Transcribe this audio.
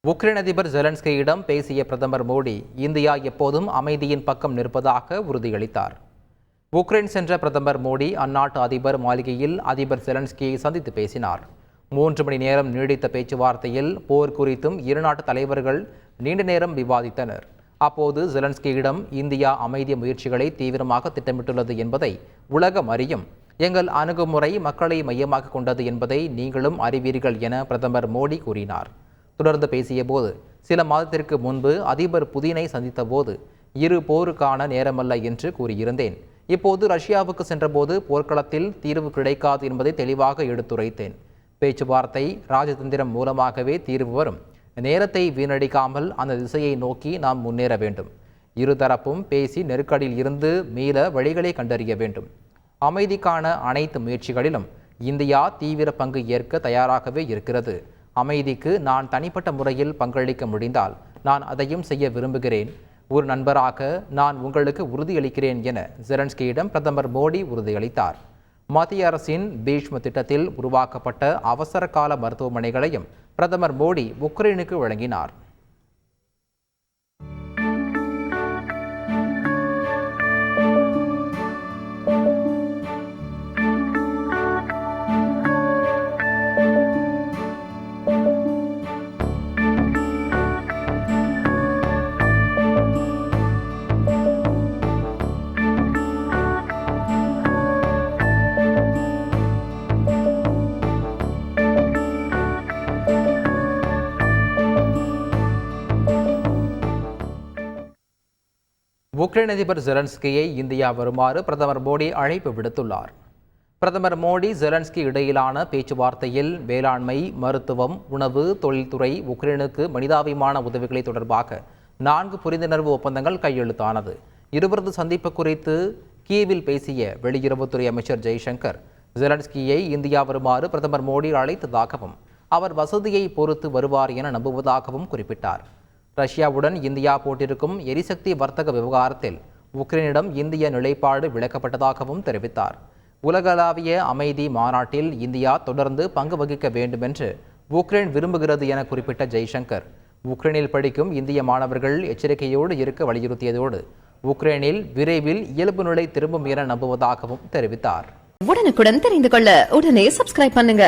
Ukraine அதிபர் ஜெலன்ஸ்கியிடம் பேசிய பிரதமர் மோடி இந்தியா எப்போதும் அமைதியின் பக்கம் நிற்பதாக உறுதியளித்தார். உக்ரைன் சென்ற பிரதமர் மோடி அந்நாட்டு அதிபர் மாளிகையில் அதிபர் ஜெலன்ஸ்கியை சந்தித்து பேசினார். 3 மணி நேரம் நீடித்த பேச்சுவார்த்தையில் போர் குறித்தும் இரு நாட்டு தலைவர்கள் நீண்ட நேரம் விவாதித்தனர். அப்போது ஜெலன்ஸ்கியிடம் இந்தியா அமைதி முயற்சிகளை தீவிரமாக திட்டமிட்டுள்ளது என்பதை உலகம் அறியும். எங்கள் அணுகுமுறை மக்களை மையமாக கொண்டது என்பதை நீங்களும் அறிவீர்கள் என பிரதமர் மோடி கூறினார். தொடர்ந்து பேசிய போது, சில மாதத்திற்கு முன்பு அதிபர் புதினை சந்தித்த போது இரு போருக்கான நேரமல்ல என்று கூறியிருந்தேன். இப்போது ரஷ்யாவுக்கு சென்றபோது போர்க்களத்தில் தீர்வு கிடைக்காது என்பதை தெளிவாக எடுத்துரைத்தேன். பேச்சுவார்த்தை ராஜதந்திரம் மூலமாகவே தீர்வு வரும். நேரத்தை வீணடிக்காமல் அந்த திசையை நோக்கி நாம் முன்னேற வேண்டும். இருதரப்பும் பேசி நெருக்கடியில் இருந்து மீள வழிகளை கண்டறிய வேண்டும். அமைதிக்கான அனைத்து முயற்சிகளிலும் இந்தியா தீவிர பங்கு ஏற்க தயாராகவே இருக்கிறது. அமைதிக்கு நான் தனிப்பட்ட முறையில் பங்களிக்க முடிந்தால் நான் அதையும் செய்ய விரும்புகிறேன். ஒரு நண்பராக நான் உங்களுக்கு உறுதியளிக்கிறேன் என ஜெலன்ஸ்கியிடம் பிரதமர் மோடி உறுதியளித்தார். மத்திய அரசின் பீஷ்ம திட்டத்தில் உருவாக்கப்பட்ட அவசர கால மருத்துவமனைகளையும் பிரதமர் மோடி உக்ரைனுக்கு வழங்கினார். உக்ரைன் அதிபர் ஜெலன்ஸ்கியை இந்தியா வருமாறு பிரதமர் மோடி அழைப்பு விடுத்துள்ளார். பிரதமர் மோடி ஜெலன்ஸ்கி இடையிலான பேச்சுவார்த்தையில் வேளாண்மை, மருத்துவம், உணவு, தொழில்துறை, உக்ரைனுக்கு மனிதாபிமான உதவிகளை தொடர்பாக 4 புரிந்துணர்வு ஒப்பந்தங்கள் கையெழுத்தானது. இருவரது சந்திப்பு குறித்து கீவில் பேசிய வெளியுறவுத்துறை அமைச்சர் ஜெய்சங்கர், ஜெலன்ஸ்கியை இந்தியா வருமாறு பிரதமர் மோடி அழைத்ததாகவும் அவர் வசதியை பொறுத்து வருவார் என நம்புவதாகவும் குறிப்பிட்டார். ரஷ்யாவுடன் இந்தியா போட்டிருக்கும் எரிசக்தி வர்த்தக விவகாரத்தில் உக்ரைனிடம் இந்திய நிலைப்பாடு விளக்கப்பட்டதாகவும் தெரிவித்தார். உலகளாவிய அமைதி மாநாட்டில் இந்தியா தொடர்ந்து பங்கு வகிக்க வேண்டும் என்று உக்ரைன் விரும்புகிறது என குறிப்பிட்ட ஜெய்சங்கர், உக்ரைனில் படிக்கும் இந்திய மாணவர்கள் எச்சரிக்கையோடு இருக்க வலியுறுத்தியதோடு உக்ரைனில் விரைவில் இயல்பு நிலை திரும்பும் என நம்புவதாகவும் தெரிவித்தார். உடனுக்குடன் தெரிந்து கொள்ள உடனே சப்ஸ்கிரைப் பண்ணுங்க.